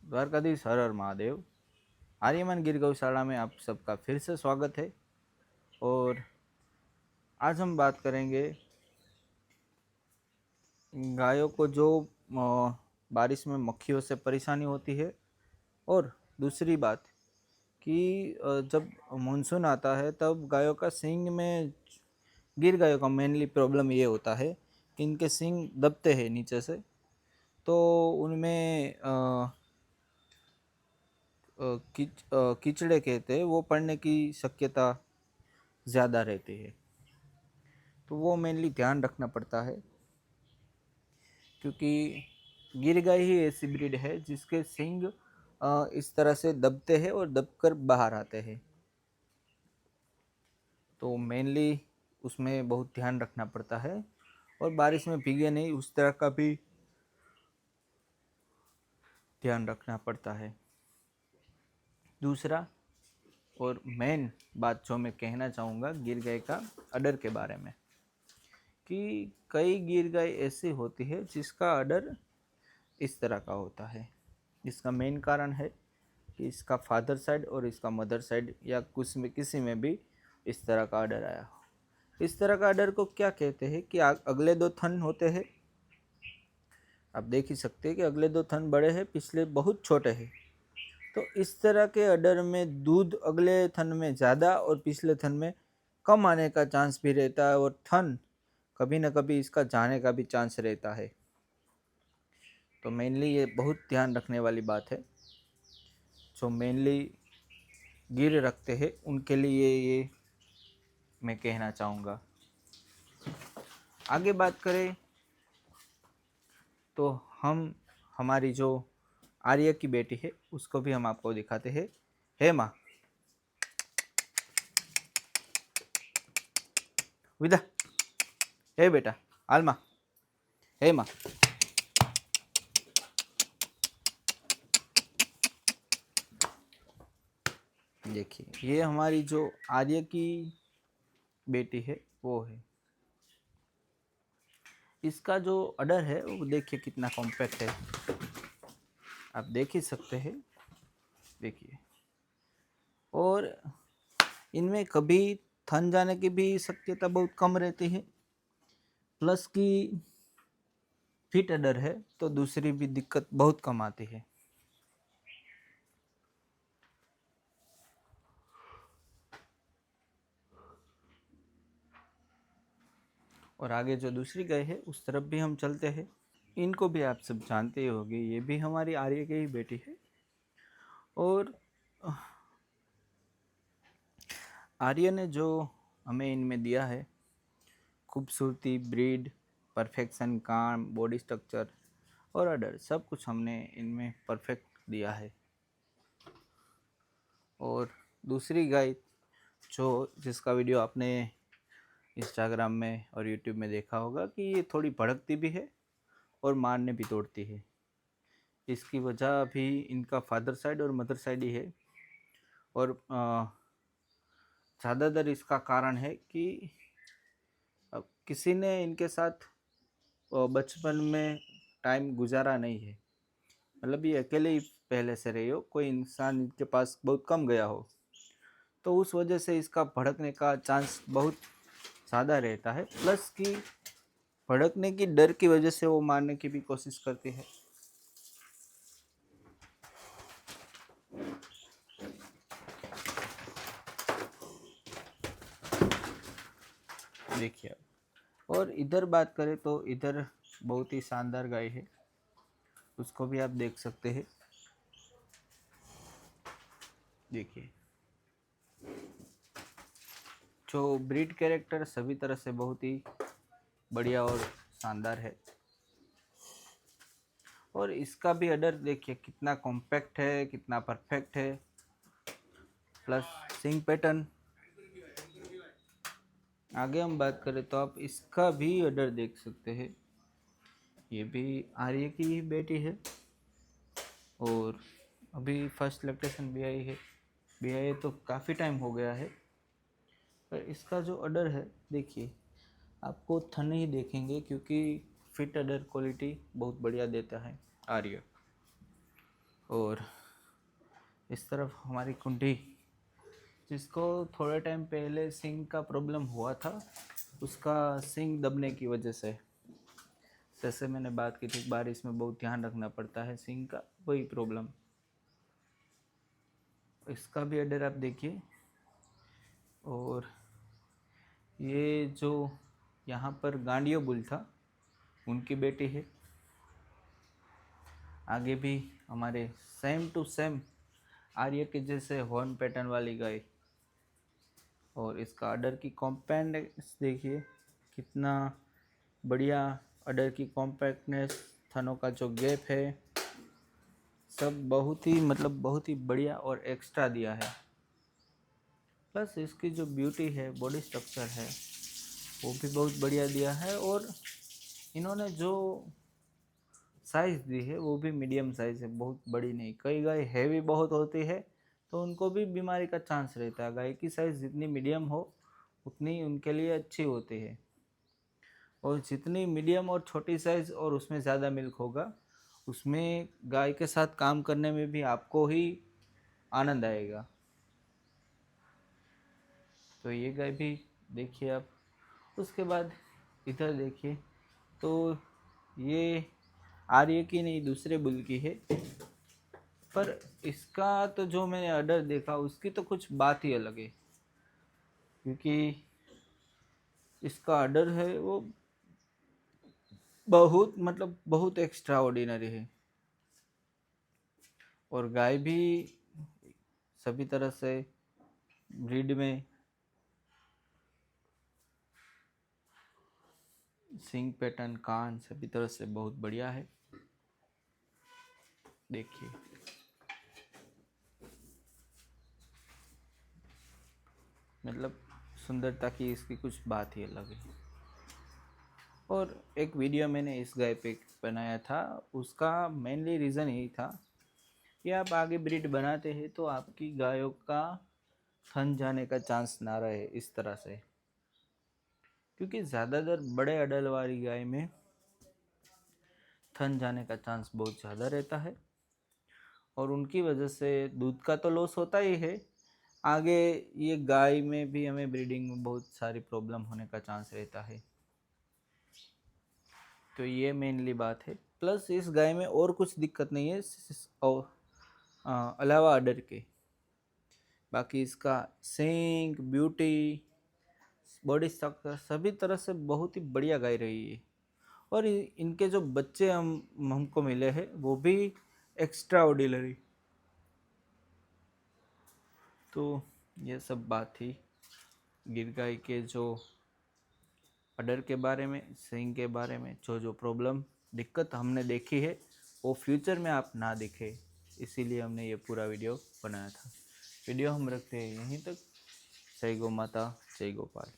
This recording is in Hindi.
द्वारकाधीश हर हर महादेव। आर्यमान गिर गौशाला में आप सबका फिर से स्वागत है। और आज हम बात करेंगे गायों को जो बारिश में मक्खियों से परेशानी होती है। और दूसरी बात कि जब मानसून आता है तब गायों का सींग में, गिर गायों का मेनली प्रॉब्लम ये होता है कि इनके सींग दबते हैं नीचे से, तो उनमें कीचड़े कहते हैं वो पड़ने की शक्यता ज़्यादा रहती है। तो वो मेनली ध्यान रखना पड़ता है, क्योंकि गिर गाय ही ऐसी ब्रीड है जिसके सींग इस तरह से दबते हैं और दबकर बाहर आते हैं। तो मेनली उसमें बहुत ध्यान रखना पड़ता है और बारिश में भीगे नहीं उस तरह का भी ध्यान रखना पड़ता है। दूसरा और मेन बात जो मैं कहना चाहूँगा गिर गाय का अडर के बारे में, कि कई गिर गाय ऐसी होती है जिसका अडर इस तरह का होता है। इसका मेन कारण है कि इसका फादर साइड और इसका मदर साइड या कुछ में किसी में भी इस तरह का अडर आया हो। इस तरह का अडर को क्या कहते हैं कि अगले दो थन होते हैं, आप देख ही सकते हैं कि अगले दो थन बड़े हैं, पिछले बहुत छोटे हैं। तो इस तरह के अडर में दूध अगले थन में ज़्यादा और पिछले थन में कम आने का चांस भी रहता है, और थन कभी ना कभी इसका जाने का भी चांस रहता है। तो मेनली ये बहुत ध्यान रखने वाली बात है। जो मेनली गिर रखते हैं उनके लिए ये मैं कहना चाहूँगा। आगे बात करें तो हम हमारी जो आर्य की बेटी है उसको भी हम आपको दिखाते हैं। हे माँ, विदा, हे बेटा, आलमा, हे माँ। देखिए ये हमारी जो आर्य की बेटी है वो है। इसका जो अडर है वो देखिए कितना कॉम्पैक्ट है, आप देख ही सकते हैं। देखिए, और इनमें कभी थन जाने की भी शक्यता बहुत कम रहती है, प्लस की फिट अडर है तो दूसरी भी दिक्कत बहुत कम आती है। और आगे जो दूसरी गाय है उस तरफ भी हम चलते हैं। इनको भी आप सब जानते ही होंगे, ये भी हमारी आर्य की ही बेटी है। और आर्य ने जो हमें इनमें दिया है, खूबसूरती, ब्रीड, परफेक्शन, काम, बॉडी स्ट्रक्चर और अडर, सब कुछ हमने इनमें परफेक्ट दिया है। और दूसरी गाय जो जिसका वीडियो आपने इंस्टाग्राम में और यूट्यूब में देखा होगा कि ये थोड़ी भड़कती भी है और मारने भी दौड़ती है। इसकी वजह भी इनका फादर साइड और मदर साइड ही है। और ज़्यादातर इसका कारण है कि अब किसी ने इनके साथ बचपन में टाइम गुजारा नहीं है, मतलब ये अकेले ही पहले से रही हो, कोई इंसान इनके पास बहुत कम गया हो, तो उस वजह से इसका भड़कने का चांस बहुत ज़्यादा रहता है। प्लस कि भड़कने की डर की वजह से वो मारने की भी कोशिश करती है। देखिए, और इधर बात करें तो इधर बहुत ही शानदार गाय है, उसको भी आप देख सकते हैं। देखिए, जो ब्रीड कैरेक्टर सभी तरह से बहुत ही बढ़िया और शानदार है। और इसका भी अडर देखिए कितना कॉम्पैक्ट है, कितना परफेक्ट है, प्लस सिंग पैटर्न। आगे हम बात करें तो आप इसका भी अडर देख सकते हैं। ये भी आर्य की ही बेटी है और अभी फर्स्ट लैक्टेशन भी आई है। भी आई तो काफ़ी टाइम हो गया है। पर इसका जो अडर है देखिए, आपको थन ही देखेंगे क्योंकि फिट अडर क्वालिटी बहुत बढ़िया देता है आर्य। और इस तरफ हमारी कुंडी, जिसको थोड़े टाइम पहले सिंक का प्रॉब्लम हुआ था, उसका सिंक दबने की वजह से, जैसे मैंने बात की थी बारिश में बहुत ध्यान रखना पड़ता है सिंक का, वही प्रॉब्लम। इसका भी अडर आप देखिए। और ये जो यहाँ पर गांडियो बुल था, उनकी बेटी है। आगे भी हमारे सेम टू सेम आर्य के जैसे हॉर्न पैटर्न वाली गाय। और इसका अडर की कॉम्पैक्टनेस देखिए, कितना बढ़िया अडर की कॉम्पैक्टनेस, थनों का जो गैप है, सब बहुत ही बहुत ही बढ़िया और एक्स्ट्रा दिया है। प्लस इसकी जो ब्यूटी है, बॉडी स्ट्रक्चर है, वो भी बहुत बढ़िया दिया है। और इन्होंने जो साइज़ दी है वो भी मीडियम साइज़ है, बहुत बड़ी नहीं। कई गाय हैवी बहुत होती है तो उनको भी बीमारी का चांस रहता है। गाय की साइज़ जितनी मीडियम हो उतनी उनके लिए अच्छी होती है। और जितनी मीडियम और छोटी साइज़ और उसमें ज़्यादा मिल्क होगा, उसमें गाय के साथ काम करने में भी आपको ही आनंद आएगा। तो ये गाय भी देखिए आप। उसके बाद इधर देखिए, तो ये आर्य की नहीं, दूसरे बुल की है। पर इसका तो जो मैंने अडर देखा, उसकी तो कुछ बात ही अलग है। क्योंकि इसका अडर है वो बहुत बहुत एक्स्ट्रा ऑर्डिनरी है। और गाय भी सभी तरह से ब्रीड में, सिंग पैटर्न, कान, सभी तरह से बहुत बढ़िया है। देखिए सुंदरता की इसकी कुछ बात ही अलग है। और एक वीडियो मैंने इस गाय पे बनाया था, उसका मेनली रीज़न यही था कि आप आगे ब्रीड बनाते हैं तो आपकी गायों का थन जाने का चांस ना रहे इस तरह से। क्योंकि ज़्यादातर बड़े अडल वाली गाय में थन जाने का चांस बहुत ज़्यादा रहता है। और उनकी वजह से दूध का तो लॉस होता ही है, आगे ये गाय में भी हमें ब्रीडिंग में बहुत सारी प्रॉब्लम होने का चांस रहता है। तो ये मेनली बात है। प्लस इस गाय में और कुछ दिक्कत नहीं है और अलावा अडर के। बाकी इसका सिंक, ब्यूटी, बॉडी स्ट्रक्चर, सभी तरह से बहुत ही बढ़िया गाय रही है। और इनके जो बच्चे हमको मिले हैं वो भी एक्स्ट्रा ऑर्डिनरी। तो ये सब बात थी गिर गाय के जो अडर के बारे में, सिंग के बारे में। जो जो प्रॉब्लम, दिक्कत हमने देखी है वो फ्यूचर में आप ना दिखे, इसीलिए हमने ये पूरा वीडियो बनाया था। वीडियो हम रखते हैं यहीं तक। जय गौ माता, जय गोपाल।